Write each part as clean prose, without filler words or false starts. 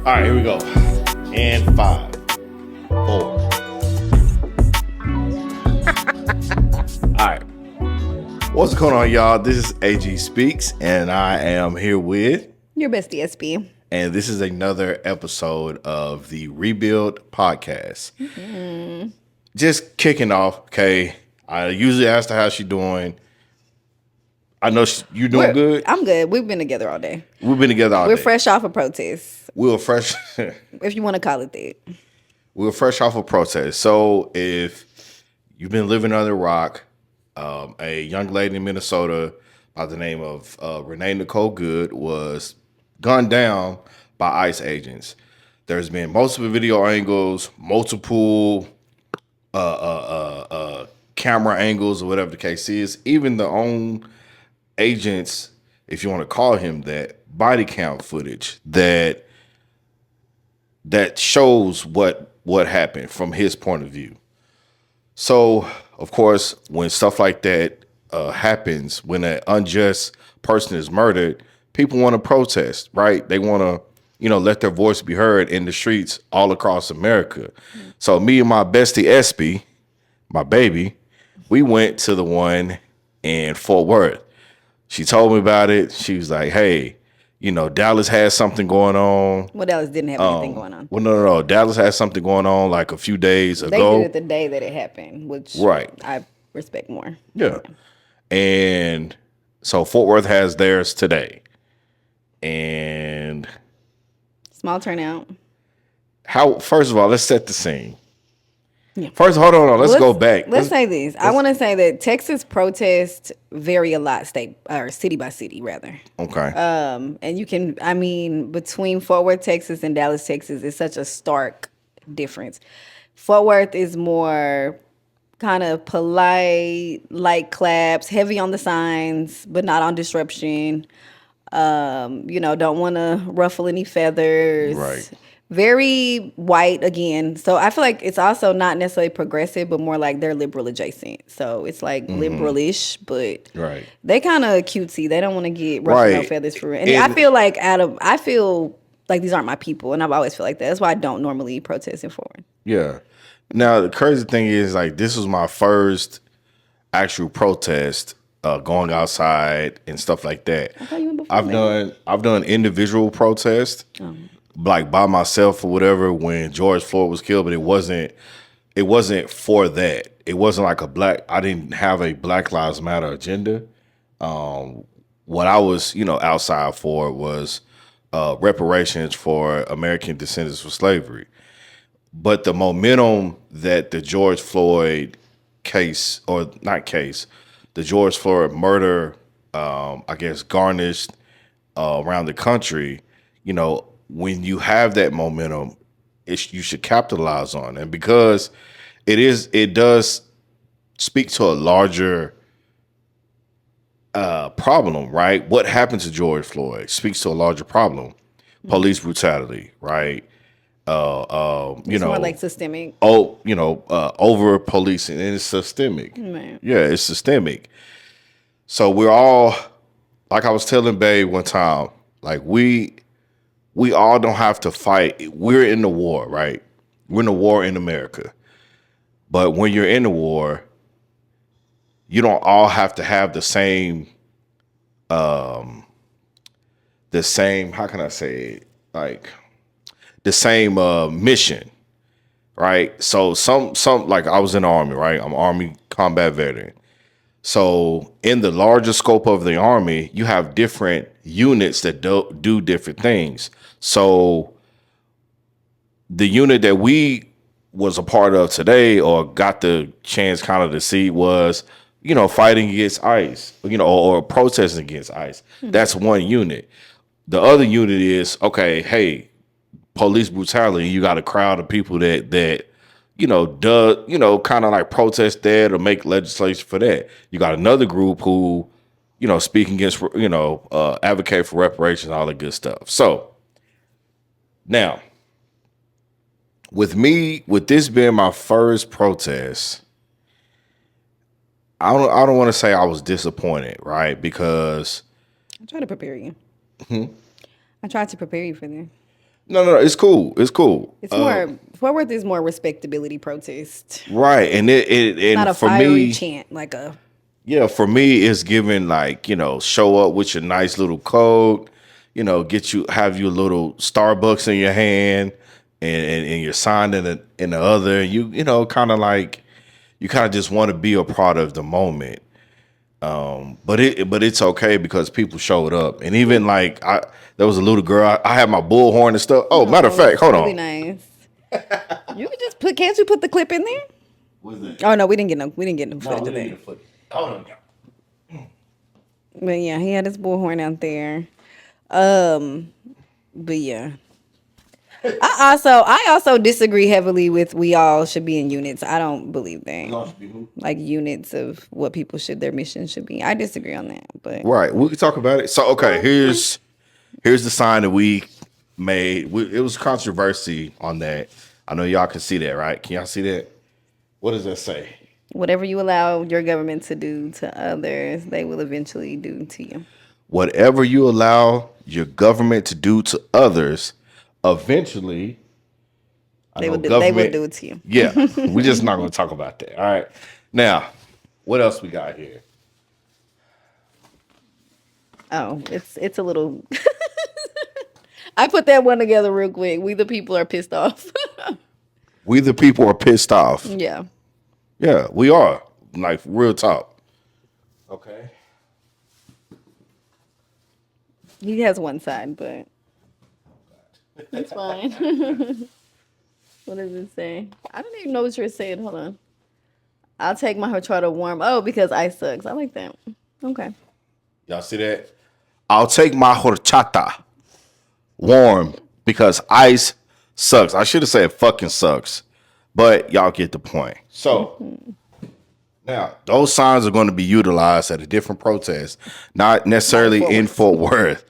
All right, here we go. And 5, 4. All right. What's going on, y'all? This is AG Speaks, and I am here with Your bestie SB. and this is another episode of the Rebuild Podcast. Just kicking off, okay? I usually ask her how she doing. I know you doing good. I'm good. We've been together all day. We've been together all We're day. fresh off a protest, We were fresh. if you want to call it that. We were fresh off a protest. So if you've been living under a rock, a young lady in Minnesota by the name of Renee Nicole Good was gunned down by ICE agents. There's been multiple video angles, multiple camera angles, or whatever the case is. Even the own agents, if you want to call him that, body count footage that shows what happened from his point of view. So, of course, when stuff like that happens, when an unjust person is murdered, people want to protest, right? They want to, let their voice be heard in the streets all across America. So me and my bestie SB, my baby, we went to the one in Fort Worth. She told me about it. She was like, hey, Dallas has something going on. Well, Dallas didn't have anything going on. Well, no. Dallas has something going on like a few days They ago. did it the day that it happened, which Right. I respect more. Yeah. And so Fort Worth has theirs today. And Small turnout. first of all, let's set the scene. Yeah. First, hold on. Let's go back. Let's say this. I want to say that Texas protests vary a lot, state or city by city, rather. Okay. And you can, between Fort Worth, Texas, and Dallas, Texas, it's such a stark difference. Fort Worth is more kind of polite, light claps, heavy on the signs, but not on disruption. Don't want to ruffle any feathers. Right. Very white again. So I feel like it's also not necessarily progressive, but more like they're liberal adjacent. So it's like liberal-ish, but Right. they kind of cutesy. They don't want to get ruffled no Right. feathers for real. And I feel like these aren't my people, and I've always felt like that. That's why I don't normally protest in Fort Worth. Yeah. Now, the crazy thing is, like, this was my first actual protest, going outside and stuff like that. I thought you went before. I've done individual protests, like by myself or whatever, when George Floyd was killed, but it wasn't for that. It wasn't like I didn't have a Black Lives Matter agenda. What I was, outside for was reparations for American descendants of slavery. But the momentum that the George Floyd case, or not case, the George Floyd murder, garnished around the country, when you have that momentum, you should capitalize on it. And because it does speak to a larger problem, right? What happened to George Floyd speaks to a larger problem. Police brutality, right? It's more like systemic. Over policing, and it's systemic. Man. Yeah, it's systemic. So we're all, like I was telling Babe one time, like we all don't have to fight. We're in the war, right? We're in the war in America. But when you're in the war, you don't all have to have the same, how can I say it? Like, the same mission, right? So some like I was in the Army, right? I'm Army combat veteran. So in the larger scope of the Army, you have different units that do different things. So the unit that we was a part of today, or got the chance kind of to see, was, fighting against ICE, or protesting against ICE. That's one unit. The other unit is, okay, hey, police brutality, you got a crowd of people that kind of like protest that or make legislation for that. You got another group who, speak against, advocate for reparations, all that good stuff. So now, with this being my first protest, I don't want to say I was disappointed, right? Because I tried to prepare you. I tried to prepare you for this. No, it's cool. It's cool. It's more Fort Worth is more respectability protest, Right, and not a for fiery me, chant like a. yeah, for me, it's giving like, show up with your nice little coat, have you a little Starbucks in your hand, and your sign in the other. Kind of like you kind of just want to be a part of the moment. But it's okay because people showed up, and even like there was a little girl. I had my bullhorn and stuff. Oh, matter of fact, It's hold really on. nice. You could just put. Can't you put the clip in there? What's that? Oh no, we didn't get no. We didn't get no No, footage we of didn't that. get a foot. Hold on. But yeah, he had his bullhorn out there. But yeah. I also disagree heavily with we all should be in units. I don't believe that. Like units of what people should their mission should be. I disagree on that. But Right, we can talk about it. So, okay, here's the sign that we made. It was controversy on that. I know y'all can see that, right? Can y'all see that? What does that say? whatever you allow your government to do to others, they will eventually do to you. Whatever you allow your government to do to others, eventually, They will do it to you. Yeah, we're just not going to talk about that. All right. Now, what else we got here? Oh, it's a little. I put that one together real quick. We the people are pissed off. We the people are pissed off. Yeah. Yeah, we are. Like, real talk. Okay. He has one side, but that's fine. What does it say? I don't even know what you're saying. Hold on. I'll take my horchata warm. Oh, because ice sucks. I like that. Okay. Y'all see that? I'll take my horchata warm because ice sucks. I should have said fucking sucks, but y'all get the point. So now those signs are going to be utilized at a different protest, not necessarily in Fort Worth.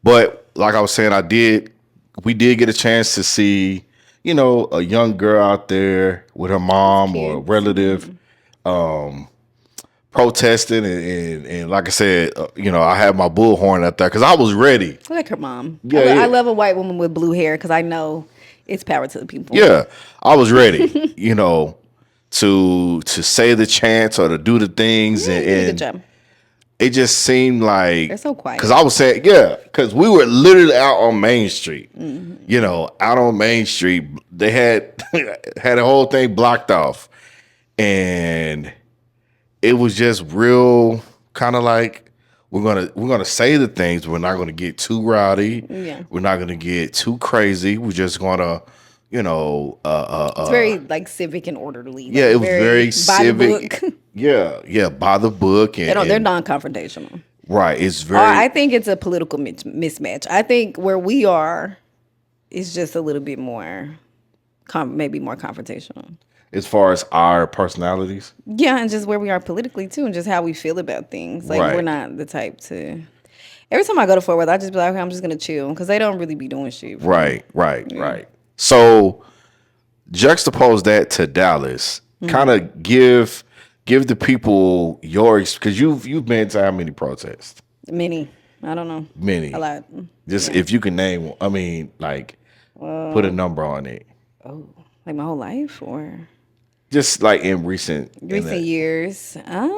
But like I was saying, we did get a chance to see, a young girl out there with her mom or a relative, protesting and like I said, I had my bullhorn out there because I was ready. I like her mom. Yeah, I love a white woman with blue hair because I know it's power to the people. Yeah, I was ready, to say the chants or to do the things, You did a good job. it just seemed like They're so quiet. because I was saying, because we were literally out on Main Street, out on Main Street. They had had a whole thing blocked off, and it was just real kind of like we're gonna say the things. We're not gonna get too rowdy. Yeah. We're not gonna get too crazy. We're just gonna, It's very like civic and orderly. yeah, it was very by civic. the book. Yeah, by the book. And, They're non-confrontational. right. It's very. I think it's a political mismatch. I think where we are is just a little bit more, maybe more confrontational. as far as our personalities. Yeah, and just where we are politically too, and just how we feel about things. Like Right. we're not the type to. Every time I go to Fort Worth, I just be like, okay, I'm just gonna chill because they don't really be doing shit. Right. So juxtapose that to Dallas. Kind of give the people yours because you've been to how many protests? Many. I don't know. Many. A lot. Just if you can name. I mean, like put a number on it. Oh, like my whole life or Just like in recent years. I'd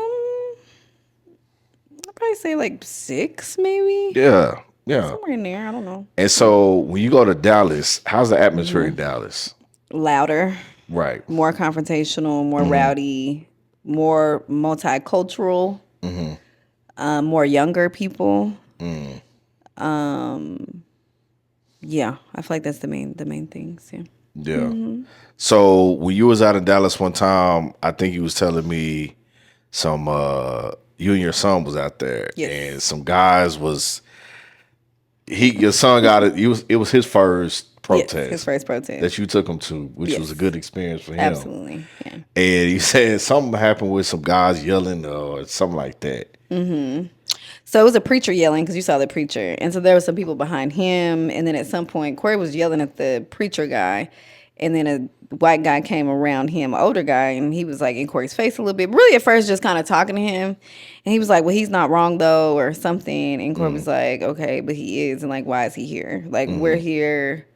probably say like 6, maybe. Yeah. Somewhere in there. I don't know. And so when you go to Dallas, how's the atmosphere in Dallas? Louder, Right. more confrontational, more rowdy, more multicultural, more younger people. Yeah, I feel like that's the main things. Yeah. Yeah. So when you was out in Dallas one time, I think you was telling me some you and your son was out there, Yes. and some guys was your son got it. It was his first protest. Yes, his first protest. that you took him to, which was a good experience for him. Absolutely. Yeah. And he said something happened with some guys yelling or something like that. So it was a preacher yelling because you saw the preacher. And so there was some people behind him. And then at some point, Corey was yelling at the preacher guy. And then a white guy came around him, an older guy, and he was like in Corey's face a little bit. Really, at first, just kind of talking to him. And he was like, well, he's not wrong, though, or something. And Corey was like, okay, but he is. And like, why is he here? Like, we're here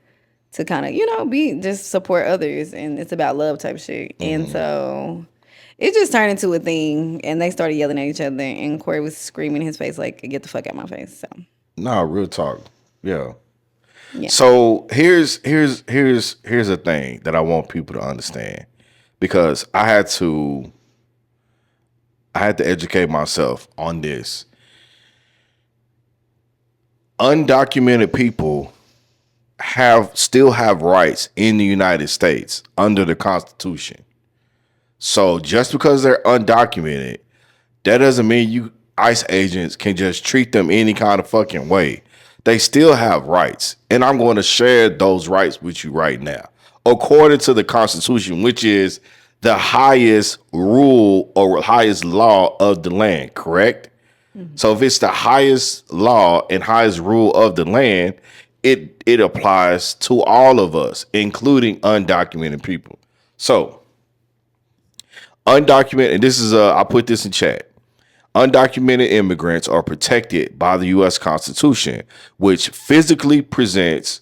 to kind of, be just support others. And it's about love type shit. And so it just turned into a thing. And they started yelling at each other. And Corey was screaming in his face, like, get the fuck out my face. So, No, real talk. Yeah. yeah. So here's a thing that I want people to understand, because I had to educate myself on this. Undocumented people still have rights in the United States under the Constitution. So just because they're undocumented, that doesn't mean ICE agents can just treat them any kind of fucking way. They still have rights. And I'm going to share those rights with you right now. According to the Constitution, which is the highest rule or highest law of the land, correct? Mm-hmm. So if it's the highest law and highest rule of the land, it applies to all of us, including undocumented people. So undocumented, and this is I put this in chat. Undocumented immigrants are protected by the U.S. Constitution, which physically presents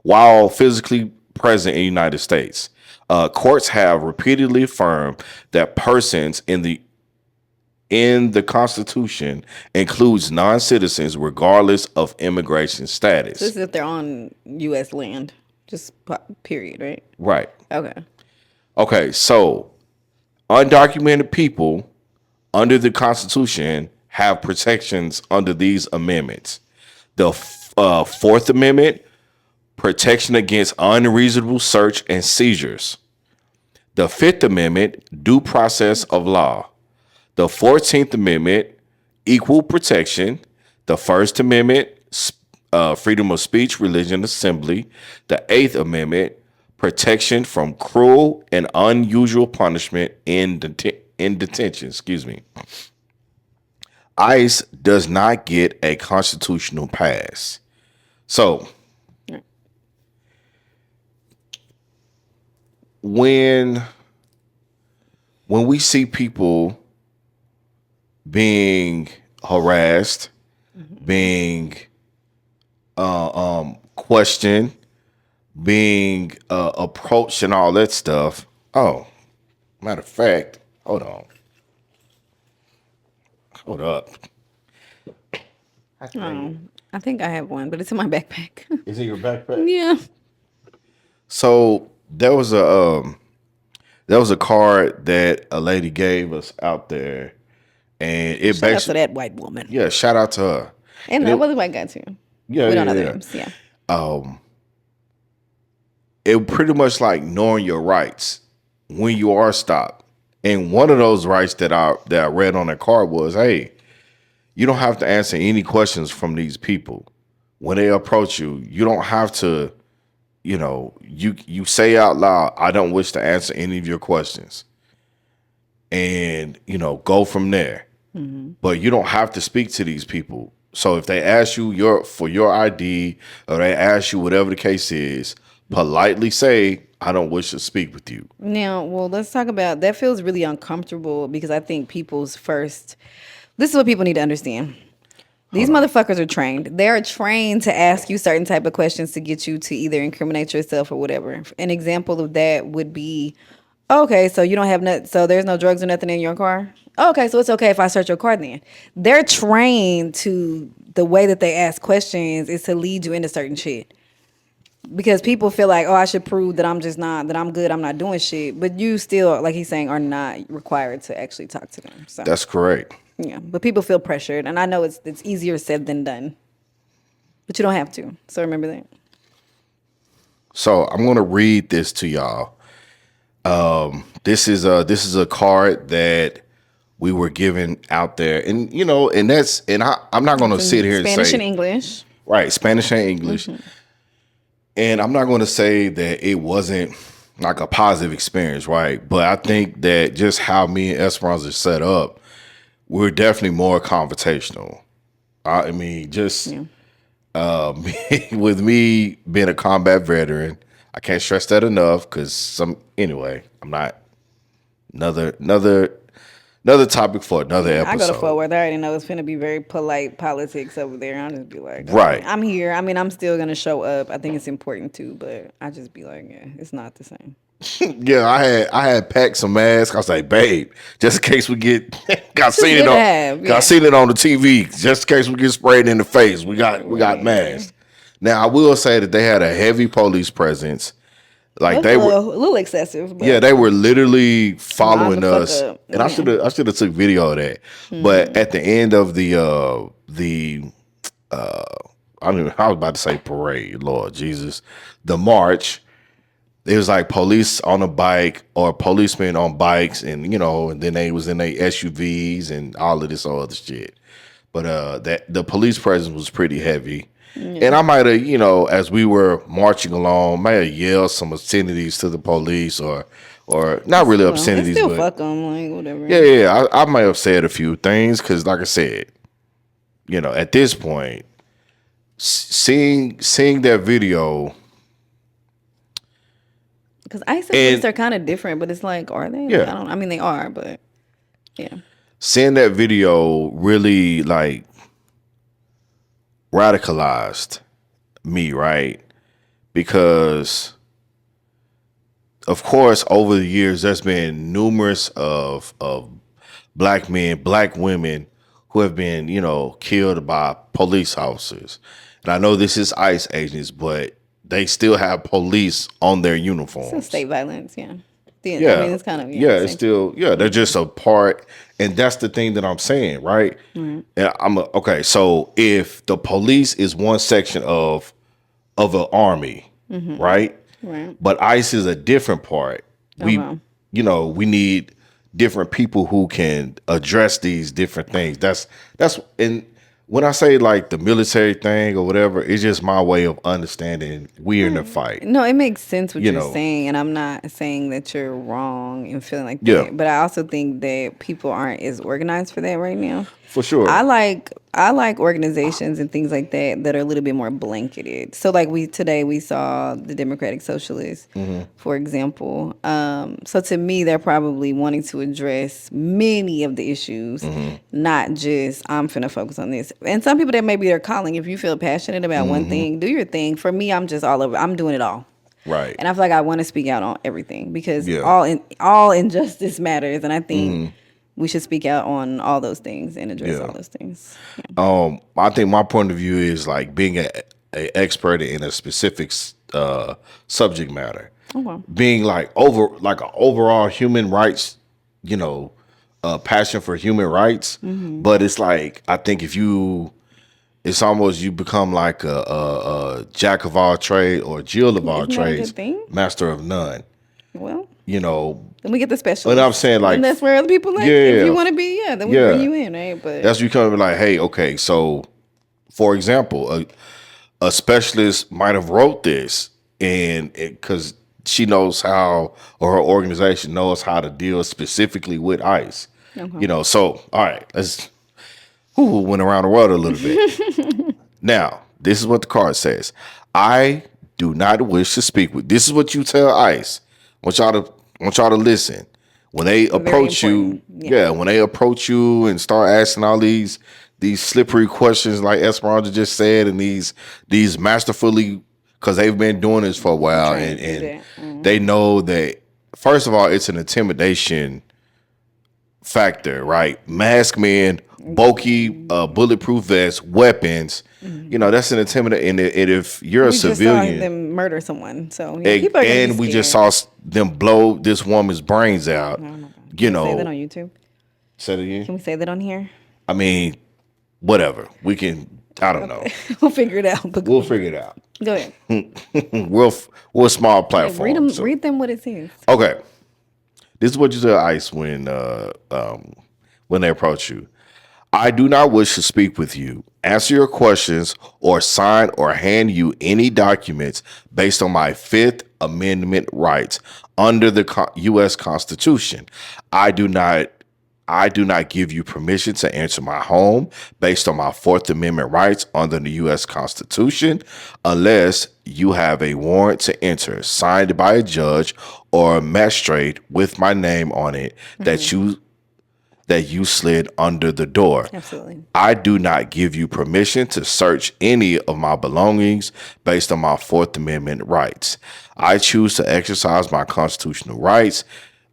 while physically present in the United States. Courts have repeatedly affirmed that persons in the Constitution includes non-citizens regardless of immigration status. This is if they're on U.S. land, just period, right? Right. Okay, so undocumented people under the Constitution have protections under these amendments. The Fourth Amendment, protection against unreasonable search and seizures. The Fifth Amendment, due process of law. The 14th Amendment, equal protection. The First Amendment, freedom of speech, religion, assembly. The Eighth Amendment, protection from cruel and unusual punishment in detention. ICE does not get a constitutional pass. So when we see people being harassed, being questioned, being approached and all that stuff. Oh, matter of fact, hold up. I think I have one, but it's in my backpack. Is it your backpack? Yeah. So there was a card that a lady gave us out there, and it Shout out to that white woman. Yeah, shout out to her. And that was a white guy too. Yeah, we don't know their names. Yeah. It pretty much like knowing your rights when you are stopped. And one of those rights that I read on that card was, hey, you don't have to answer any questions from these people. When they approach you, you don't have to, you say out loud, I don't wish to answer any of your questions. And, go from there. Mm-hmm. But you don't have to speak to these people. So if they ask you for your ID, or they ask you whatever the case is, politely say, I don't wish to speak with you. Now, let's talk about that. Feels really uncomfortable because I think this is what people need to understand. These motherfuckers are trained. They are trained to ask you certain type of questions to get you to either incriminate yourself or whatever. An example of that would be, okay, so you don't have so there's no drugs or nothing in your car? Okay, so it's okay if I search your car then. They're trained to, the way that they ask questions is to lead you into certain shit. Because people feel like, I should prove that I'm good, I'm not doing shit. But you still, like he's saying, are not required to actually talk to them. So that's correct. Yeah, but people feel pressured. And I know it's easier said than done. But you don't have to. So remember that. So I'm going to read this to y'all. This is a card that we were given out there. And, I'm not going to sit here and say. Spanish and English. Right, Spanish and English. Mm-hmm. And I'm not going to say that it wasn't like a positive experience, right? But I think that just how me and Esperanza are set up, we're definitely more confrontational. I mean, with me being a combat veteran, I can't stress that enough because anyway, I'm not another topic for another I go to episode. Fort Worth. I already know it's gonna be very polite politics over there. I'll just be like, Right. I'm here. I mean, I'm still gonna show up. I think it's important too, but I just be like, yeah, it's not the same. Yeah, I had packed some masks. I was like, babe, just in case we get got seen it on the TV, just in case we get sprayed in the face. We got masks. Now I will say that they had a heavy police presence. Like That's a little excessive. But yeah, they were literally following us, up. and I should have took video of that. But at the end of the I was about to say parade, Lord Jesus, the march. It was like police on a bike or policemen on bikes, and and then they was in their SUVs and all of this other shit. But that the police presence was pretty heavy. Yeah. And I might have, as we were marching along, might have yelled some obscenities to the police or not really obscenities, still but fuck them, like whatever. Yeah. I might have said a few things because, like I said, at this point, seeing that video. Because ICE and police are kind of different, but it's like, are they? Yeah. I mean, they are, but yeah. Seeing that video really like radicalized me, right? Because of course, over the years, there's been numerous of black men, black women who have been, killed by police officers. And I know this is ICE agents, but they still have police on their uniforms. Still state violence, yeah. Yeah. I mean, it's kind of it's still they're just a part, and that's the thing that I'm saying, right? Mm-hmm. And okay. So if the police is one section of an army, right? Right. But ICE is a different part. We need different people who can address these different things. That's and when I say like the military thing or whatever, it's just my way of understanding we're in a fight. No, it makes sense what you're saying, and I'm not saying that you're wrong and feeling like that. But I also think that people aren't as organized for that right now. For sure. I like organizations and things like that are a little bit more blanketed. So like today we saw the Democratic Socialists, for example. So to me, they're probably wanting to address many of the issues, not just I'm finna focus on this. And some people that maybe they're calling, if you feel passionate about one thing, do your thing. For me, I'm just all over. I'm doing it all. Right. And I feel like I want to speak out on everything because all injustice matters, and I think. We should speak out on all those things and address all those things. Yeah. I think my point of view is like being an expert in a specific subject matter. Okay. Being like an overall human rights, passion for human rights. But it's like I think it's almost you become like a jack of all trades or Jill of all trades, master of none. Well. Then we get the special. And I'm saying like, and that's where other people like. If you want to be, then we bring you in, right? But that's you come like, hey, okay, so for example, a specialist might have wrote this, and because she knows how, or her organization knows how to deal specifically with ICE. Okay. So all right, let's went around the world a little bit. Now, this is what the card says. I do not wish to speak with. This is what you tell ICE. I want y'all to listen. When they approach you, when they approach you and start asking all these slippery questions like Esperanza just said, and these masterfully, because they've been doing this for a while, and they know that, first of all, it's an intimidation factor, right? Masked men, bulky, bulletproof vests, weapons. That's an intimidating. And if you're a civilian, just saw them murder someone. So and we just saw them blow this woman's brains out. Can we say that on YouTube? Say it again. Can we say that on here? I mean, whatever. We can. I don't know. We'll figure it out. We'll figure it out. Go ahead. we're a small platform. Read them what it says. Okay. This is what you tell ICE when they approach you. I do not wish to speak with you, answer your questions, or sign or hand you any documents based on my Fifth Amendment rights under the U.S. Constitution. I do not I do not give you permission to enter my home based on my Fourth Amendment rights under the U.S. Constitution unless you have a warrant to enter signed by a judge or a magistrate with my name on it that you slid under the door. Absolutely. I do not give you permission to search any of my belongings based on my Fourth Amendment rights. I choose to exercise my constitutional rights.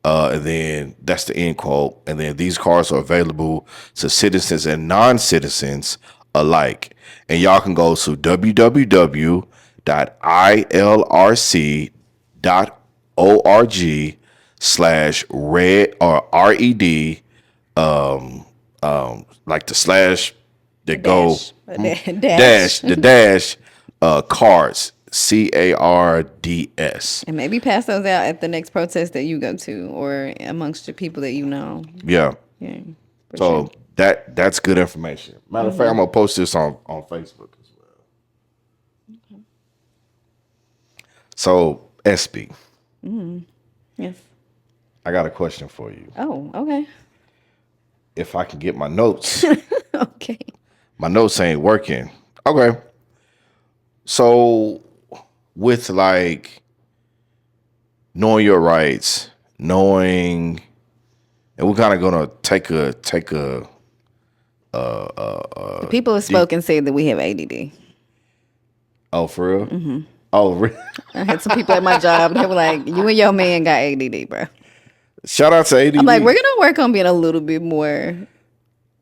And then that's the end quote. And then these cards are available to citizens and non-citizens alike. And y'all can go to www.ilrc.org/red or RED, like the slash that go Dash. dash cards, CARDS. And maybe pass those out at the next protest that you go to or amongst your people that you know. Yeah. Yeah. For So sure. that's good information. Matter of fact, I'm gonna post this on Facebook as well. Okay. So SB, Yes. I got a question for you. Oh, okay. If I can get my notes, Okay. my notes ain't working. Okay. So with like knowing your rights, knowing, and we're kind of gonna take a The people have spoken say that we have ADD. oh, for real? Mm-hmm. Oh, really? I had some people at my job. They were like, "You and your man got ADD, bro." Shout out to ADD. I'm like, "We're gonna work on being a little bit more."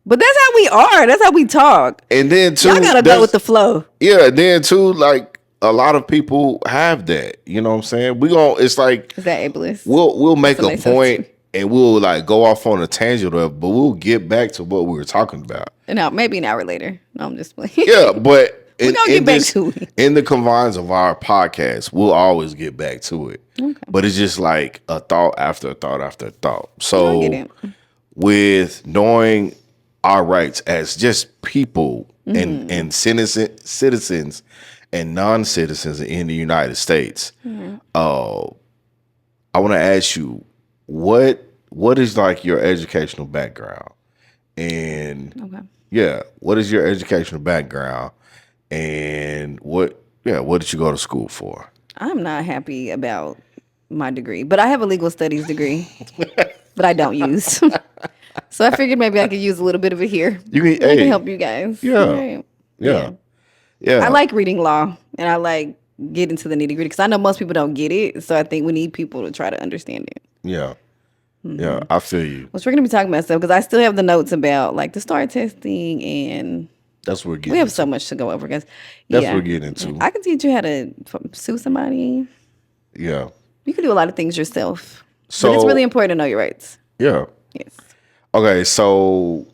But that's how we are. That's how we talk. And then too, Y'all gotta go with the flow. Yeah, then too, like a lot of people have that. You know what I'm saying? It's like Is that ableist? we'll make That's a what point and we'll like go off on a tangent, but we'll get back to what we were talking about. Now, maybe an hour later. No, I'm just playing. Yeah, but We're gonna get back to it. In the confines of our podcast, we'll always get back to it. Okay. But it's just like a thought after a thought after a thought. I So get it. with knowing our rights as just people and citizens and non-citizens in the United States, I want to ask you, what is like your educational background? And what is your educational background? And what did you go to school for? I'm not happy about my degree, but I have a legal studies degree, but I don't use. So I figured maybe I could use a little bit of it here. I can help you guys. Yeah. I like reading law, and I like getting to the nitty gritty because I know most people don't get it. So I think we need people to try to understand it. Yeah. Yeah, I feel you. Which we're gonna be talking about stuff because I still have the notes about like the STAR testing, and that's what we're getting. We have so much to go over, guys. That's what we're getting into. I can teach you how to sue somebody. Yeah. You can do a lot of things yourself. So, but it's really important to know your rights. Yeah. Yes. Okay, so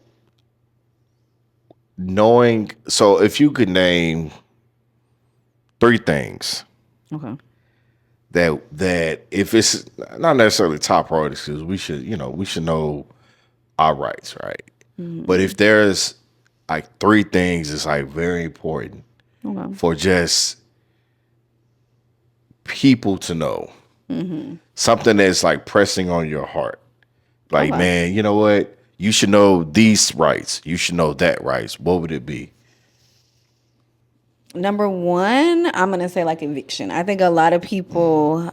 if you could name 3 things. Okay. That if it's not necessarily top priorities, because we should know our rights, right? Mm-hmm. But if there's like 3 things that's like very important for just people to know, something that's like pressing on your heart, like man, you know what? You should know these rights. You should know that rights. What would it be? Number 1, I'm going to say like eviction. I think a lot of people,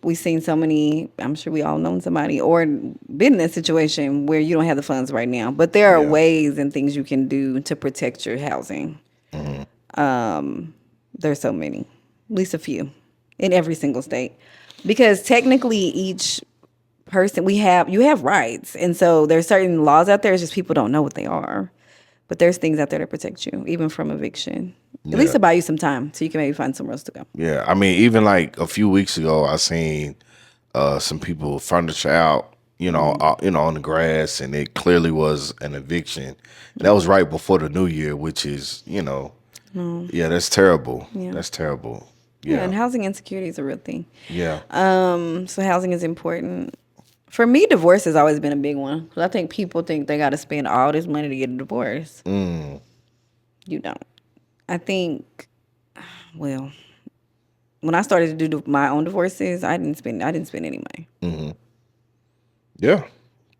we've seen so many, I'm sure we all known somebody or been in a situation where you don't have the funds right now. But there are ways and things you can do to protect your housing. Mm-hmm. There's so many, at least a few in every single state. Because technically each person, you have rights. And so there's certain laws out there, it's just people don't know what they are. But there's things out there to protect you, even from eviction. At least to buy you some time so you can maybe find somewhere else to go. Yeah. I mean, even like a few weeks ago, I seen some people furniture out, on the grass, and it clearly was an eviction. And that was right before the new year, which is, that's terrible. Yeah. That's terrible. Yeah. And housing insecurity is a real thing. Yeah. So housing is important. For me, divorce has always been a big one. Because I think people think they got to spend all this money to get a divorce. You don't. I think, when I started to do my own divorces, I didn't spend any money. Mm-hmm. Yeah.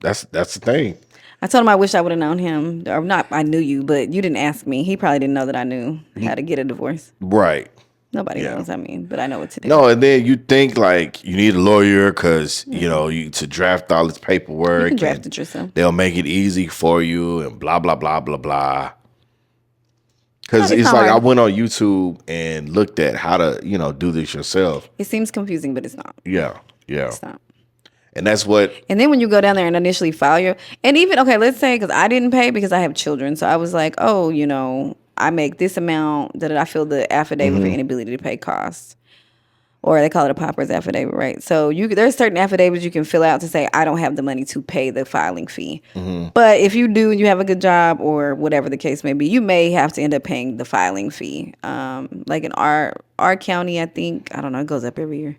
That's the thing. I told him I wish I would have known him. Or not, I knew you, but you didn't ask me. He probably didn't know that I knew how to get a divorce. Right. Nobody Yeah. knows, but I know what to do. No, and then you think like you need a lawyer because Mm-hmm. you know you to draft all this paperwork. You can draft and it yourself. They'll make it easy for you and blah blah blah blah blah. Because No, it's it's not like I hard. went on YouTube and looked at how to do this yourself. It seems confusing, but it's not. Yeah, yeah, It's not. and that's what. And then when you go down there and initially file your, and even, okay, let's say, because I didn't pay because I have children. So I was like, oh, I make this amount that I fill the affidavit for inability to pay costs. Or they call it a pauper's affidavit, right? So there's certain affidavits you can fill out to say, I don't have the money to pay the filing fee. But if you do and you have a good job or whatever the case may be, you may have to end up paying the filing fee. Like in our county, I think, I don't know, it goes up every year.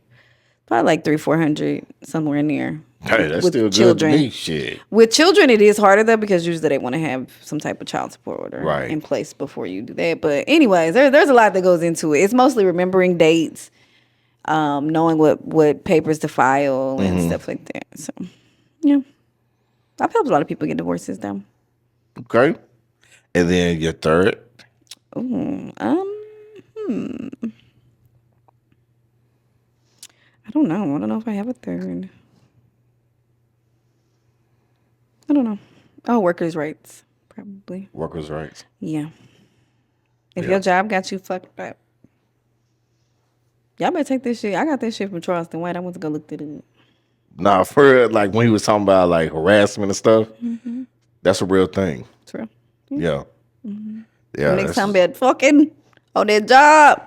Probably like $300-400 somewhere in there. Hey, that's with still children. good to me. Shit. With children, it is harder though because usually they want to have some type of child support order Right. in place before you do that. But anyways, there's a lot that goes into it. It's mostly remembering dates, knowing what papers to file and stuff like that. So yeah, I've helped a lot of people get divorces though. Okay, and then your third. I don't know. I don't know if I have a third. I don't know. Oh, workers' rights, probably. Workers' rights. Yeah. If Yeah. your job got you fucked up, y'all better take this shit. I got this shit from Charleston White. I went to go look at it. Nah, for like when he was talking about like harassment and stuff, that's a real thing. It's real. Yeah, yeah. Niggas that's- talking about fucking on their job.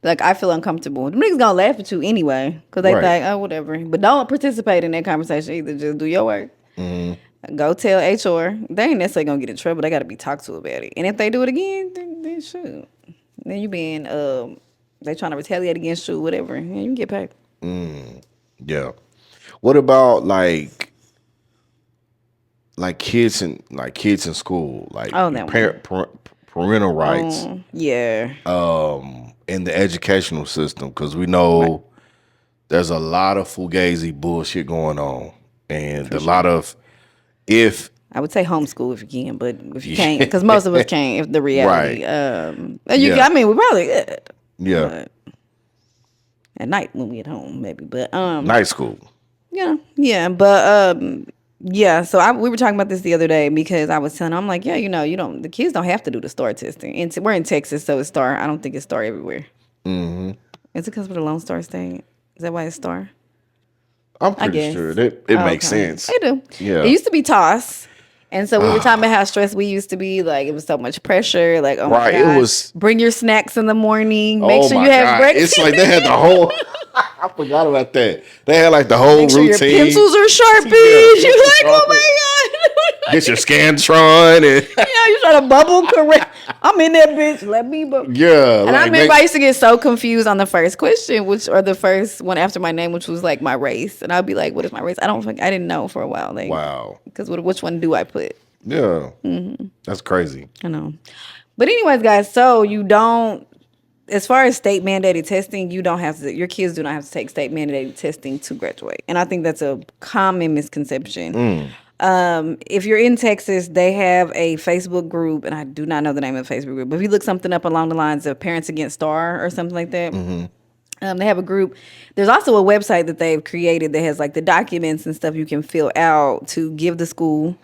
Like, I feel uncomfortable. Them niggas gonna laugh at you anyway. Because they Right. think, oh, whatever. But don't participate in that conversation either. Just do your work. Go tell HR. They ain't necessarily gonna get in trouble. They gotta be talked to about it. And if they do it again, then shoot. Then you being, they trying to retaliate against you, whatever. Yeah, you can get paid. Yeah. What about like kids in school, like Oh, that parental rights Yeah. in the educational system? Because we know there's a lot of fugazi bullshit going on, and a lot of I would say homeschool if you can, but if you can't, because most of us can't. If the reality, and you, Yeah. I mean, we probably could. yeah, But at night when we at home, maybe. But night school. yeah. But yeah. So we were talking about this the other day because I was telling him, I'm like, yeah, the kids don't have to do the STAR testing. And we're in Texas, so it's STAR. I don't think it's STAR everywhere. Mm-hmm. Is it because we're the Lone Star State? Is that why it's STAR? I'm pretty guess. sure that it makes sense. They do. Yeah. It used to be toss. And so we were talking about how stressed we used to be. Like, it was so much pressure. Like, oh my Right, it God. was- Bring your snacks in the morning. Make Oh sure my you have God. breakfast. It's like they had the whole. I forgot about that. They had like the whole Make sure routine. your pencils are Sharpies. Yeah, You're like, pencils oh my God. Get your Scantron and Yeah, you trying to bubble correct. I'm in that bitch. Let me bubble. yeah. And I remember I used to get so confused on the first question, or the first one after my name, which was like my race. And I'd be like, what is my race? I didn't know for a while. Like, Wow. because which one do I put? Yeah. Mm-hmm. That's crazy. I know. But anyways, guys, so you don't, as far as state mandated testing, your kids do not have to take state mandated testing to graduate. And I think that's a common misconception. If you're in Texas, they have a Facebook group, and I do not know the name of the Facebook group, but if you look something up along the lines of Parents Against STAR or something like that, they have a group. There's also a website that they've created that has like the documents and stuff you can fill out to give the school.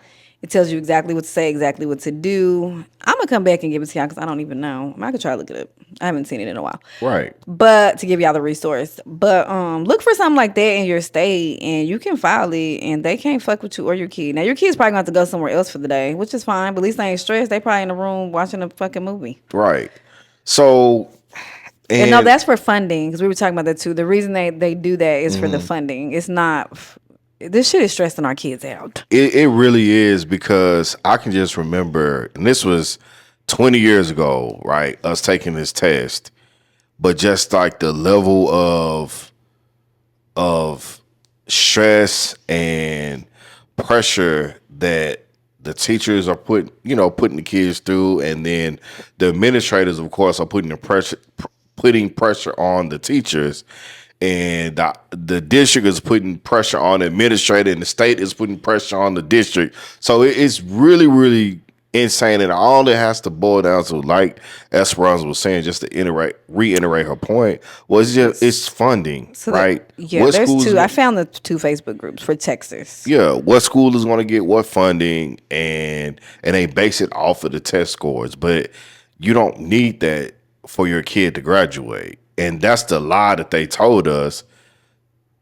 It tells you exactly what to say, exactly what to do. I'm going to come back and give it to y'all because I don't even know. I could try to look it up. I haven't seen it in a while. Right. But to give y'all the resource. But look for something like that in your state and you can file it and they can't fuck with you or your kid. Now, your kid's probably going to have to go somewhere else for the day, which is fine. But at least they ain't stressed. They probably in the room watching a fucking movie. Right. So. And no, that's for funding because we were talking about that too. The reason they do that is for the funding. It's not... This shit is stressing our kids out. It really is, because I can just remember, and this was 20 years ago, right? Us taking this test, but just like the level of stress and pressure that the teachers are putting the kids through, and then the administrators, of course, are putting pressure on the teachers. and the district is putting pressure on the administrator, and the state is putting pressure on the district. So it's really, really insane, and all it has to boil down to, like Esperanza was saying, just to reiterate her point, was just it's funding, So right? yeah, What there's schools? two. I found the two Facebook groups for Texas. Yeah, what school is going to get what funding, and they base it off of the test scores, but you don't need that for your kid to graduate, and that's the lie that they told us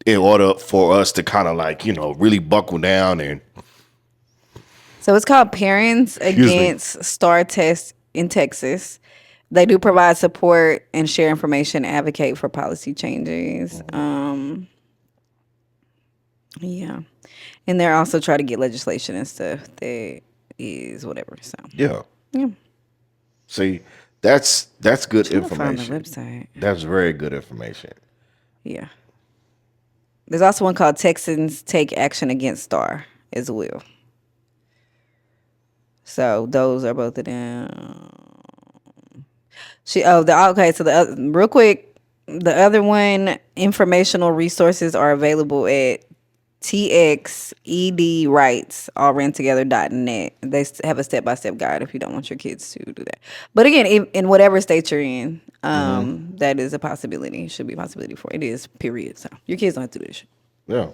in order for us to kind of like really buckle down and So it's called Parents me. Against Star Test in Texas. They do provide support and share information, advocate for policy changes. Yeah. And they're also trying to get legislation and stuff that is whatever. So yeah. yeah. See, that's good Trying to find the information. website. That's very good information. Yeah. There's also one called Texans Take Action Against Star as well. So those are both of them. Okay. So real quick, the other one, informational resources are available at txedrights, They have a step-by-step guide if you don't want your kids to do that. But again, in whatever state you're in, that is a possibility. Should be a possibility for it is, period. So your kids don't have to do this shit. Yeah.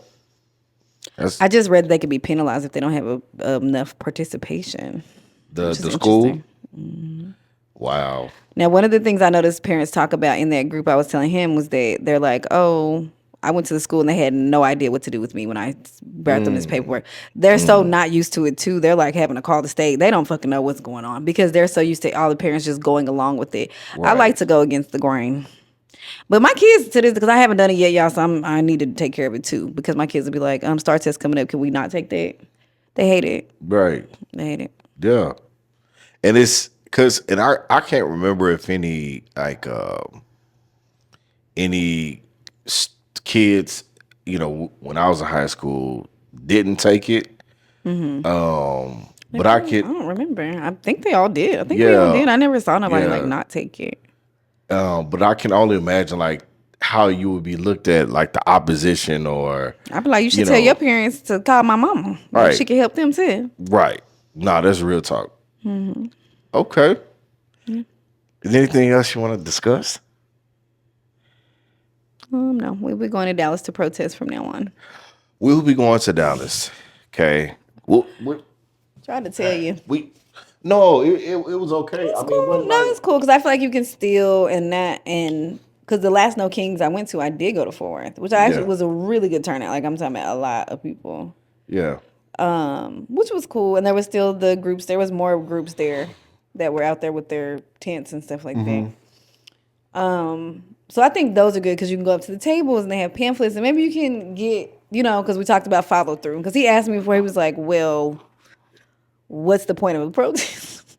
That's I just read they could be penalized if they don't have enough participation. the which is school. interesting. Wow. Now, one of the things I noticed parents talk about in that group I was telling him was that they're like, oh, I went to the school and they had no idea what to do with me when I brought them this paperwork. They're so not used to it too. They're like having to call the state. They don't fucking know what's going on because they're so used to all the parents just going along with it. I Right. like to go against the grain. But my kids to this, because I haven't done it yet, y'all, so I need to take care of it too. Because my kids will be like, STAR test coming up. Can we not take that? They hate it. Right. They hate it. Yeah. And it's because, and I can't remember if any kids, when I was in high school, didn't take it. But I I could, don't remember. I think they all did. I think they all Yeah. did. I never saw nobody like Yeah. not take it. but I can only imagine like how you would be looked at, like the opposition or I'd be like, you should You tell know. your parents to call my mama. Maybe Right. she can help them too. right. Nah, that's real talk. Okay. Is there anything else you want to discuss? No, we'll be going to Dallas to protest from now on. We'll be going to Dallas. Okay. Trying to tell you. No, it was okay. It's cool. No, it's cool because I feel like you can still because the last No Kings I went to, I did go to Fort Worth, which I actually Yeah. was a really good turnout. Like I'm talking about a lot of people, Yeah. which was cool. And there was still the groups. There was more groups there that were out there with their tents and stuff like that. So I think those are good because you can go up to the tables and they have pamphlets and maybe you can get, because we talked about follow through. Because he asked me before, he was like, well, what's the point of a protest?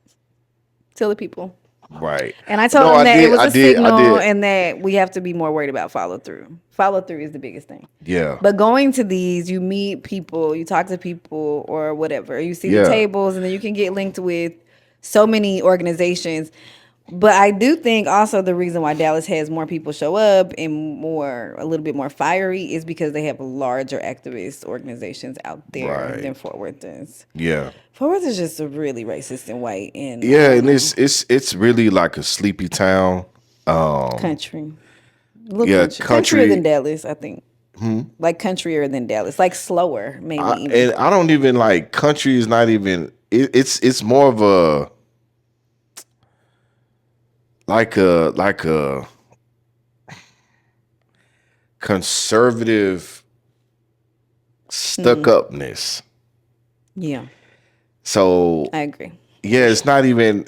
Tell the people. Right. And I told No, him I that did- it was I a did- I signal did. and that we have to be more worried about follow through. Follow through is the biggest thing. Yeah. But going to these, you meet people, you talk to people or whatever. You see Yeah. the tables and then you can get linked with so many organizations. But I do think also the reason why Dallas has more people show up and a little bit more fiery is because they have larger activist organizations out there Right. than Fort Worth does. Yeah. Fort Worth is just a really racist and white and Yeah, and it's really like a sleepy town. country. Little Yeah, countrier country- than Dallas, I think. Like countryer than Dallas, like slower, maybe. even. And I don't even like country is not even it's more of a like a conservative stuck upness. Yeah, So I agree. yeah, it's not even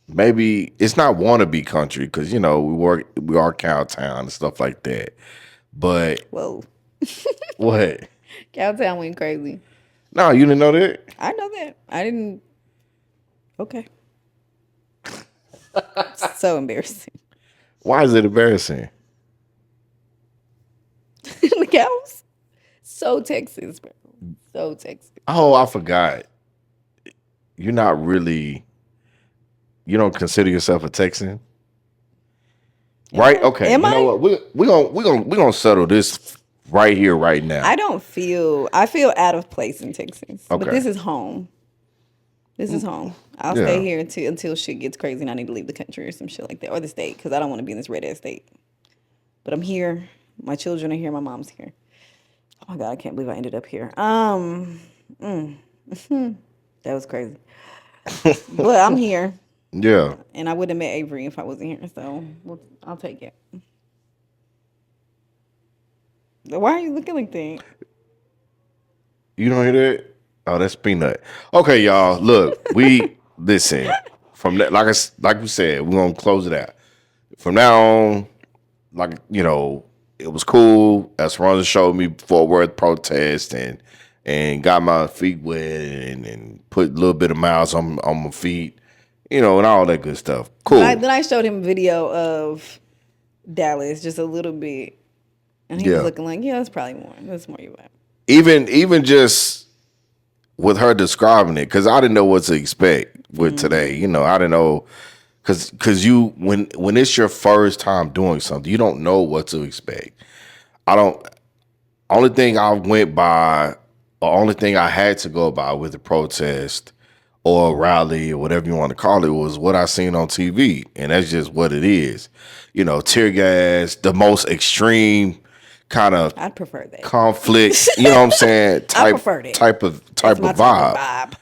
maybe it's not wannabe country because we are Cowtown and stuff like that. But Whoa, what? Cowtown went crazy. No, you didn't know that? I know that. I didn't. Okay. So embarrassing. Why is it embarrassing? The cows. So Texas, bro. So Texas. Oh, I forgot. You're not really. You don't consider yourself a Texan? Right? Okay. Am you know I? what? We gonna settle this right here, right now. I feel out of place in Texas. But Okay. this is home. This is home. I'll Yeah. stay here until shit gets crazy and I need to leave the country or some shit like that. Or the state, because I don't want to be in this red ass state. But I'm here. My children are here, my mom's here. Oh my God, I can't believe I ended up here. That was crazy. But I'm here. Yeah. And I would have met Avery if I wasn't here. So I'll take it. Why are you looking like that? You don't hear that? Oh, that's Peanut. Okay, y'all. Look, we listen. From that, like we said, we're gonna close it out. From now on, like it was cool. Esperanza showed me Fort Worth protest and got my feet wet and put a little bit of miles on my feet, and all that good stuff. Cool. Then I showed him a video of Dallas, just a little bit, and he was looking like, yeah, it's probably more. That's more you want. Even just with her describing it, because I didn't know what to expect with today. I didn't know because you when it's your first time doing something, you don't know what to expect. Only thing I went by, or only thing I had to go by with the protest or rally or whatever you want to call it was what I seen on TV, and that's just what it is. Tear gas, the most extreme kind of I'd prefer that. conflict, you know what I'm saying? I prefer that. Type of That's my vibe. type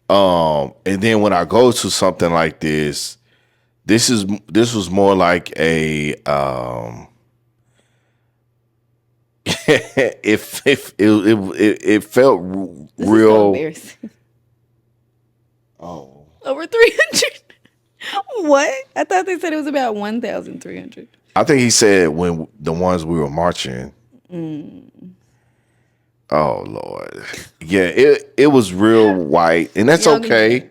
of vibe. And then when I go to something like this was more like a it felt This is so real. embarrassing. Oh, Over 300. What? I thought they said it was about 1,300. I think he said when the ones we were marching. Oh Lord, yeah, it was real white, and that's Young okay. again.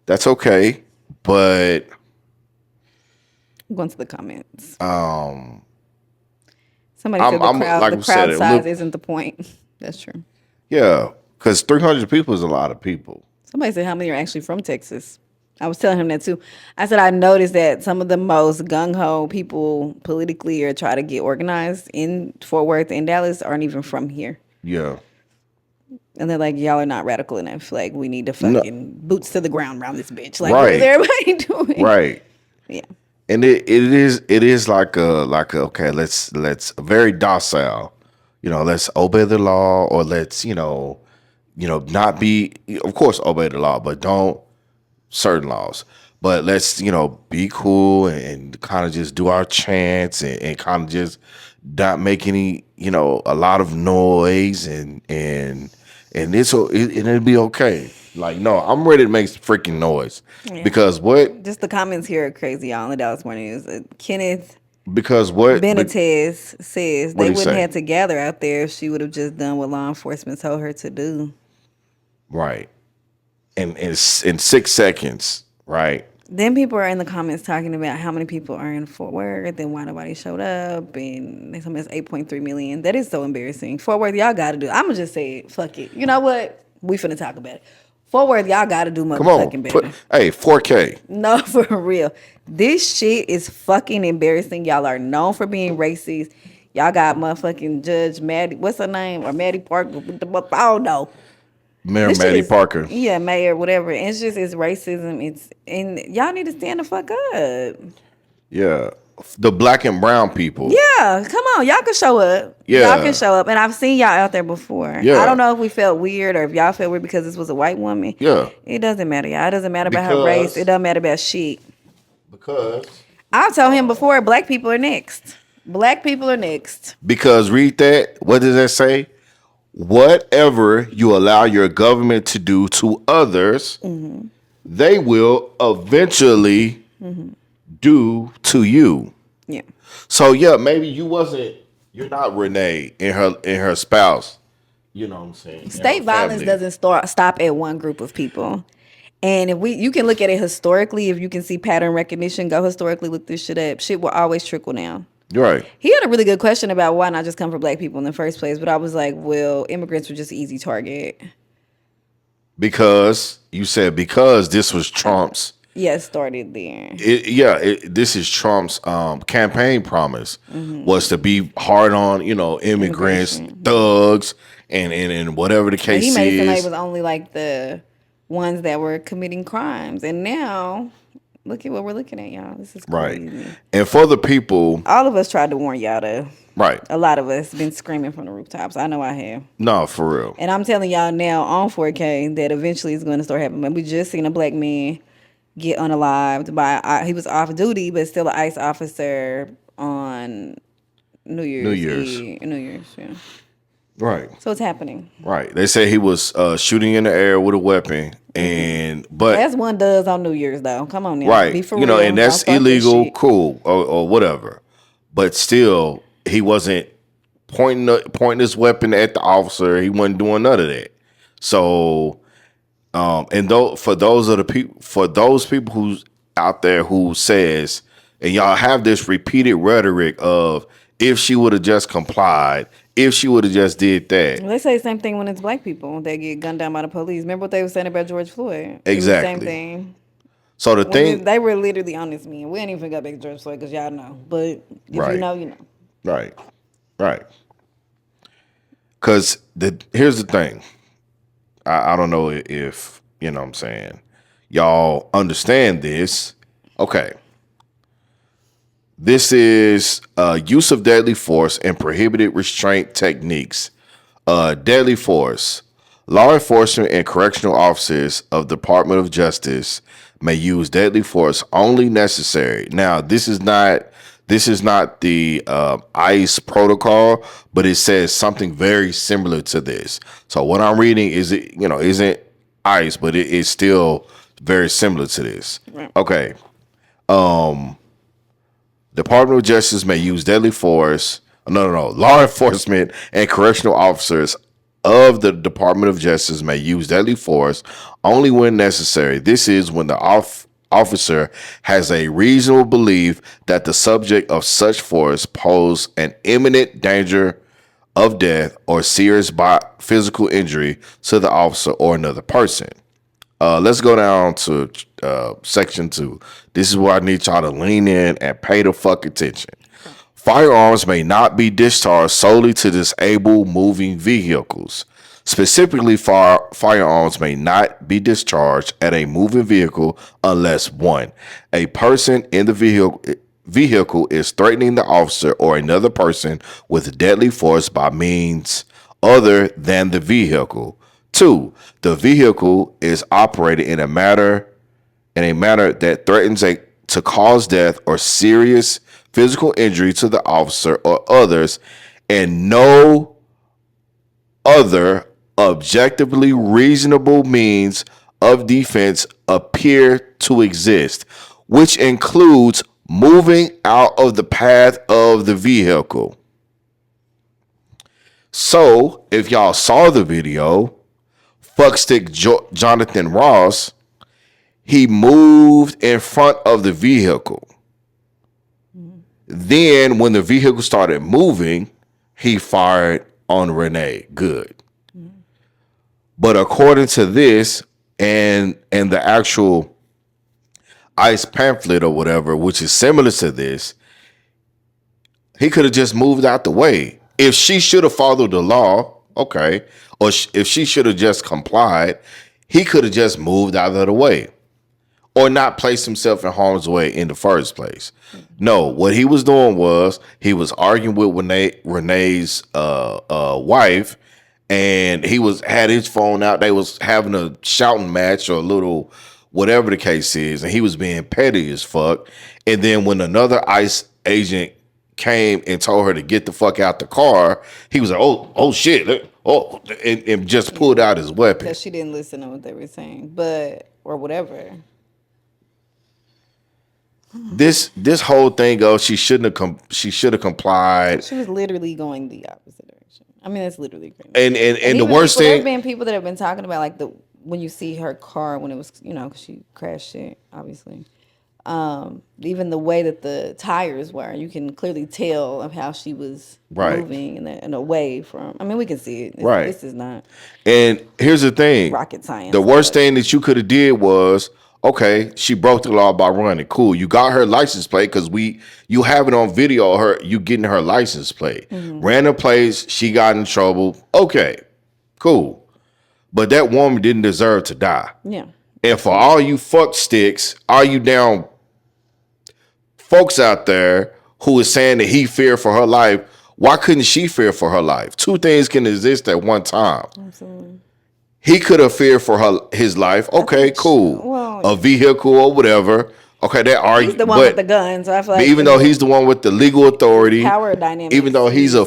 That's okay, but I'm going to the comments. um, Somebody I'm- said I'm- like the we crowd said, size look- isn't the point. That's true. yeah, because 300 people is a lot of people. Somebody said how many are actually from Texas. I was telling him that too. I said I noticed that some of the most gung ho people politically or try to get organized in Fort Worth and Dallas aren't even from here. Yeah, And they're like, y'all are not radical enough. Like, we need to fucking boots to the ground around this bitch. Like, Right. what is everybody doing? right. Yeah. And it is like a okay, let's very docile, let's obey the law, or let's not be, of course obey the law, but don't certain laws, but let's be cool and kind of just do our chants and kind of just not make any a lot of noise and it'll be okay. Like, no, I'm ready to make some freaking noise. Because what? Just the comments here are crazy, y'all, on the Dallas Morning News. Kenneth Because what? Benitez says What'd they he wouldn't say? have to gather out there if she would have just done what law enforcement told her to do. Right. And in 6 seconds, right? Then people are in the comments talking about how many people are in Fort Worth and why nobody showed up. And they told me it's 8.3 million. That is so embarrassing. Fort Worth, y'all got to do. I'm going to just say it. Fuck it. You know what? We finna talk about it. Fort Worth, y'all got to do Come on. motherfucking better. Hey, 4K. No, for real. This shit is fucking embarrassing. Y'all are known for being racist. Y'all got motherfucking Judge Maddie, what's her name? Or Maddie Parker. I don't know. Mayor This shit Maddie is- Parker. Yeah, mayor, whatever. It's racism. And y'all need to stand the fuck up. Yeah. The black and brown people. Yeah, come on. Y'all can show up. Yeah. Y'all can show up. And I've seen y'all out there before. Yeah. I don't know if we felt weird or if y'all felt weird because this was a white woman. Yeah. It doesn't matter, y'all. It doesn't matter about her Because- race. It doesn't matter about shit. Because I'll tell him before, black people are next. Black people are next. read that. What does that say? Whatever you allow your government to do to others, they will eventually do to you. Yeah. So yeah, maybe you're not Renee and her spouse. You know what I'm saying? And State her violence family. doesn't stop at one group of people. And if you can look at it historically, if you can see pattern recognition, go historically, look this shit up. Shit will always trickle down. You're right. He had a really good question about why not just come for black people in the first place. But I was like, well, immigrants were just an easy target. Because you said because this was Trump's Yeah, it started there. This is Trump's campaign promise was to be hard on, immigrants, Immigration. thugs, and whatever the But case he made it seem like it is. was only like the ones that were committing crimes. And now, look at what we're looking at, y'all. This is Right. crazy. And for the people, All of us tried to warn y'all, though. right. A lot of us been screaming from the rooftops. I know I have. No, for real. And I'm telling y'all now on 4K that eventually it's going to start happening. We just seen a black man get unalived by, he was off duty, but still an ICE officer on New Year's. New Year's, yeah. Right. So it's happening. Right. They say he was shooting in the air with a weapon, but As one does on New Year's, though. Come on now. right, Be for real. and that's Don't start that illegal, shit. cool, or whatever. But still, he wasn't pointing his weapon at the officer. He wasn't doing none of that. So, and though for those people who's out there who says, and y'all have this repeated rhetoric of if she would have just complied, if she would have just did that. They say the same thing when it's black people that get gunned down by the police. Remember what they were saying about George Floyd? It was the Exactly. same thing. So the When thing, they were literally on this man. We ain't even got back to George Floyd because y'all know. But if Right. you know, you know. right. Because here's the thing. I don't know if, what I'm saying, y'all understand this. Okay. This is use of deadly force and prohibited restraint techniques. Deadly force. Law enforcement and correctional officers of the Department of Justice may use deadly force only necessary. Now, this is not the ICE protocol, but it says something very similar to this. So what I'm reading isn't ICE, but it is still very similar to this. Right. Okay. Department of Justice may use deadly force. No. Law enforcement and correctional officers of the Department of Justice may use deadly force only when necessary. This is when the officer has a reasonable belief that the subject of such force pose an imminent danger of death or serious physical injury to the officer or another person. Let's go down to section 2. This is where I need y'all to lean in and pay the fuck attention. Firearms may not be discharged solely to disable moving vehicles. Specifically, firearms may not be discharged at a moving vehicle unless 1. A person in the vehicle is threatening the officer or another person with deadly force by means other than the vehicle. 2. The vehicle is operated in a manner that threatens to cause death or serious physical injury to the officer or others, and no other objectively reasonable means of defense appear to exist, which includes moving out of the path of the vehicle. So, if y'all saw the video, fuckstick Jonathan Ross, he moved in front of the vehicle. Then, when the vehicle started moving, he fired on Renee Good. But according to this and the actual ICE pamphlet or whatever, which is similar to this, he could have just moved out the way. If she should have followed the law, okay, or if she should have just complied, he could have just moved out of the way or not placed himself in harm's way in the first place. No, what he was doing was he was arguing with Renee's wife, and he had his phone out. They was having a shouting match or a little whatever the case is, and he was being petty as fuck. And then when another ICE agent came and told her to get the fuck out the car, he was like, oh shit, and just pulled out his weapon. Because she didn't listen to what they were saying, or whatever. This whole thing goes. She should have complied. She was literally going the opposite direction. I mean, that's literally crazy. And the worst thing, there's been people that have been talking about like when you see her car when it was, because she crashed it, obviously. Even the way that the tires were, you can clearly tell of how she was moving and away from. I mean, we can see it. This is not. And here's the thing: rocket science. The worst thing that you could have did was, Okay, she broke the law by running. Cool. You got her license plate because you have it on video of her you getting her license plate. Ran a place, she got in trouble. Okay, cool. But that woman didn't deserve to die. Yeah. And for all you fuck sticks, all you down folks out there who is saying that he feared for her life, why couldn't she fear for her life? Two things can exist at one time. Absolutely. He could have feared for his life. Okay, cool. Well, a vehicle or whatever. Okay, that argument. He's the one with the gun, so I feel like even though he's the one with the legal authority, power dynamics. even though he's a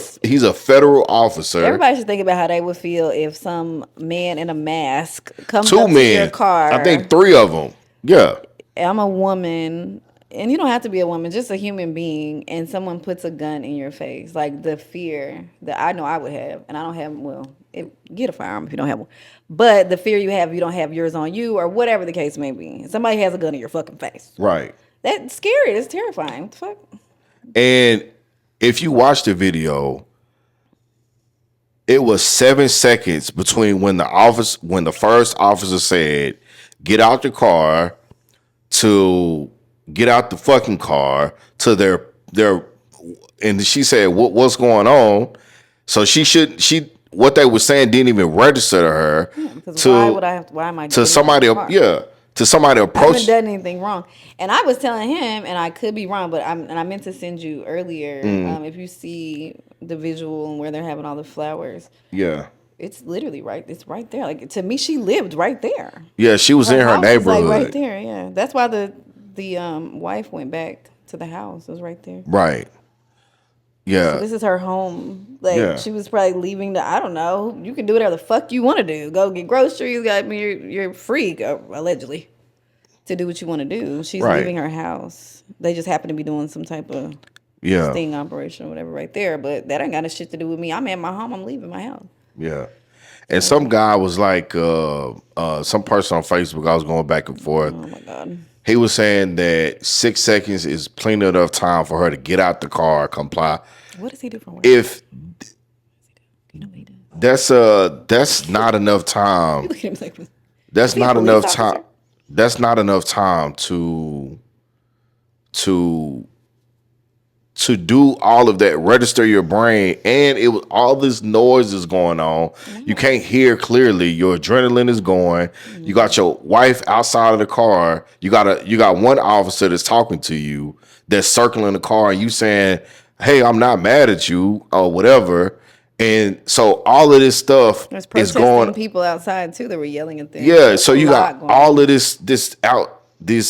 federal officer. Everybody should think about how they would feel if some man in a mask comes Two up to men. your car. I think 3 of them. Yeah. I'm a woman, and you don't have to be a woman, just a human being, and someone puts a gun in your face. Like the fear that I know I would have, and I don't have, get a firearm if you don't have one. But the fear you have, you don't have yours on you, or whatever the case may be. Somebody has a gun in your fucking face. Right. That's scary. That's terrifying. What the fuck? And if you watch the video, it was 7 seconds between when the first officer said, "Get out the car," to get out the fucking car, to their and she said, what's going on? So what they were saying didn't even register to her. Because why am I to somebody to somebody I approach. haven't done anything wrong. And I was telling him, and I could be wrong, but I meant to send you earlier. If you see the visual and where they're having all the flowers, Yeah. it's literally right. It's right there. Like to me, she lived right there. Yeah, she was in her house is, neighborhood. like, right there. Yeah, that's why the wife went back to the house. It was right there. Right. Yeah. So this is her home. Like Yeah. she was probably leaving I don't know. You can do whatever the fuck you want to do. Go get groceries. You're free, allegedly, to do what you want to do. She's Right. leaving her house. They just happen to be doing some type of sting operation or whatever right there. But that ain't got a shit to do with me. I'm at my home. I'm leaving my house. Yeah. And some guy was like, some person on Facebook, I was going back and forth. Oh my God. He was saying that 6 seconds is plenty enough time for her to get out the car, comply. What does he do for work? If You know what he does? that's not enough time. Look at him like, That's Is he a not police enough officer? time. That's not enough time to do all of that, register your brain, and all this noise is going on. You can't hear clearly. Your adrenaline is going. You got your wife outside of the car. You got one officer that's talking to you, that's circling the car, and you saying, "Hey, I'm not mad at you," or whatever. And so all of this stuff There's is protesting going. people outside too that were yelling at them. Yeah, There's so a you lot got going all of this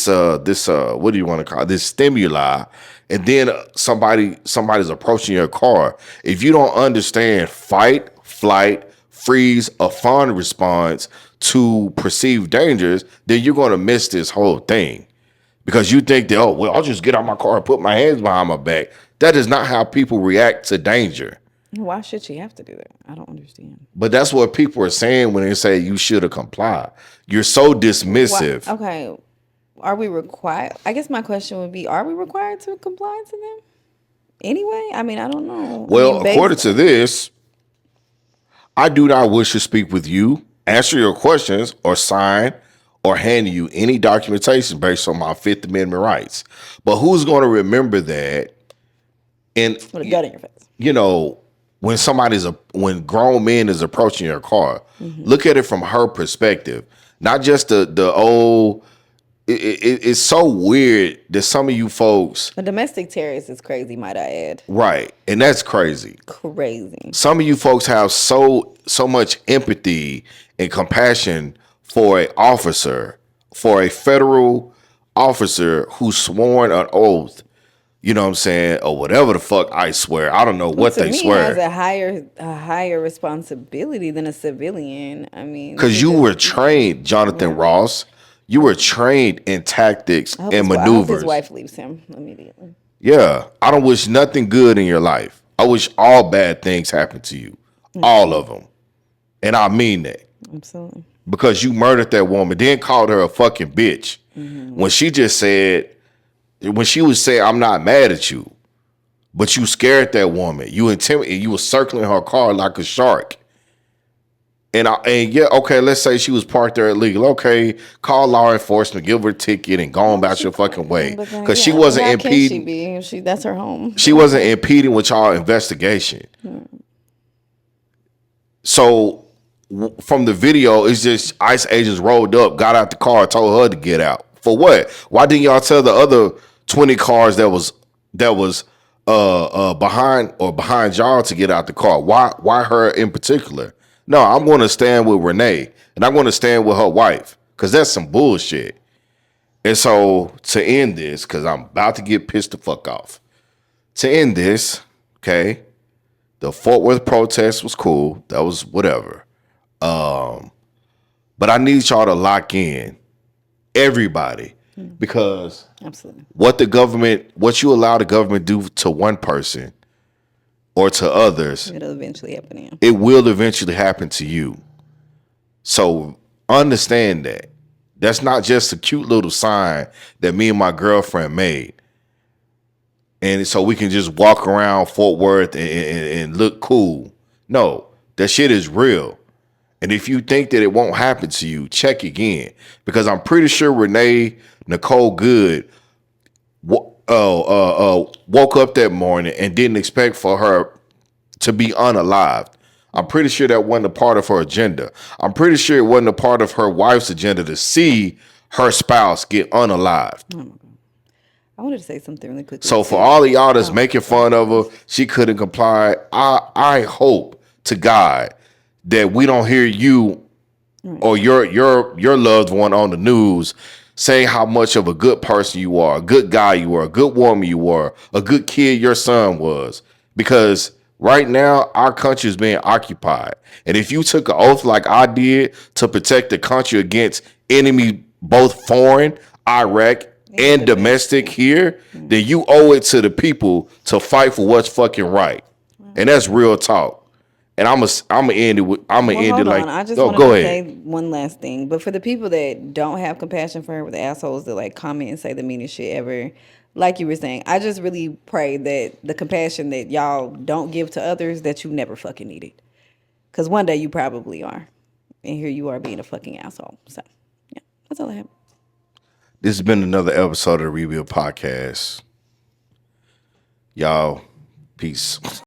what do you want to call it? This stimuli, and then somebody's approaching your car. If you don't understand fight, flight, freeze, a fawn response to perceived dangers, then you're going to miss this whole thing because you think that, oh well, I'll just get out my car and put my hands behind my back. That is not how people react to danger. Why should she have to do that? I don't understand. But that's what people are saying when they say you should have complied. You're so dismissive. Why? Okay. Are we required? I guess my question would be, are we required to comply to them? Anyway? I mean, I don't know. Well, according to this, I do not wish to speak with you, answer your questions, or sign or hand you any documentation based on my Fifth Amendment rights. But who's going to remember that? And with a gun in your face. You know, when grown men is approaching your car, look at it from her perspective, not just the old. It's so weird that some of you folks. A domestic terrorist is crazy, might I add. Right, and that's crazy. Crazy. Some of you folks have so much empathy and compassion for an officer, for a federal officer who's sworn an oath. You know what I'm saying? Or whatever the fuck I swear. I don't know what they swear. Has a higher responsibility than a civilian. I mean, because you were trained, Jonathan Ross. You were trained in tactics and maneuvers. I hope his wife leaves him immediately. Yeah, I don't wish nothing good in your life. I wish all bad things happen to you, all of them, and I mean that. Absolutely. Because you murdered that woman, then called her a fucking bitch when she just said. When she was saying, "I'm not mad at you," but you scared that woman. You intimidated. You were circling her car like a shark. And yeah, okay, let's say she was parked there illegal. Okay, call law enforcement, give her a ticket, and go on about your fucking way. But then Because she again, wasn't how can she impeding. be? If that's her home. She wasn't impeding with y'all investigation. So from the video, it's just ICE agents rolled up, got out the car, told her to get out. For what? Why didn't y'all tell the other 20 cars that was behind y'all to get out the car? Why her in particular? No, I'm going to stand with Renee, and I'm going to stand with her wife, because that's some bullshit. And so to end this, because I'm about to get pissed the fuck off. To end this, okay, the Fort Worth protest was cool. That was whatever. But I need y'all to lock in everybody, because Absolutely. what you allow the government do to one person or to others, It'll eventually happen to you. it will eventually happen to you. So understand that. That's not just a cute little sign that me and my girlfriend made. And so we can just walk around Fort Worth and look cool. No, that shit is real. And if you think that it won't happen to you, check again. Because I'm pretty sure Renee Nicole Good woke up that morning and didn't expect for her to be unalived. I'm pretty sure that wasn't a part of her agenda. I'm pretty sure it wasn't a part of her wife's agenda to see her spouse get unalived. I wanted to say something really quickly. So for all of y'all that's making fun of her, she couldn't comply. I hope to God that we don't hear you or your loved one on the news saying how much of a good person you are, a good guy you are, a good woman you were, a good kid your son was. Because right now our country is being occupied. And if you took an oath like I did to protect the country against enemy, both foreign, Iraq, and domestic here, then you owe it to the people to fight for what's fucking right. And that's real talk. And I'm gonna end it. I just wanted go to ahead. say one last thing. But for the people that don't have compassion for her, with the assholes that like comment and say the meanest shit ever, like you were saying, I just really pray that the compassion that y'all don't give to others, that you never fucking need it. Because one day you probably are, and here you are being a fucking asshole. So yeah, that's all I have. This has been another episode of the Rebuild Podcast. Y'all, peace.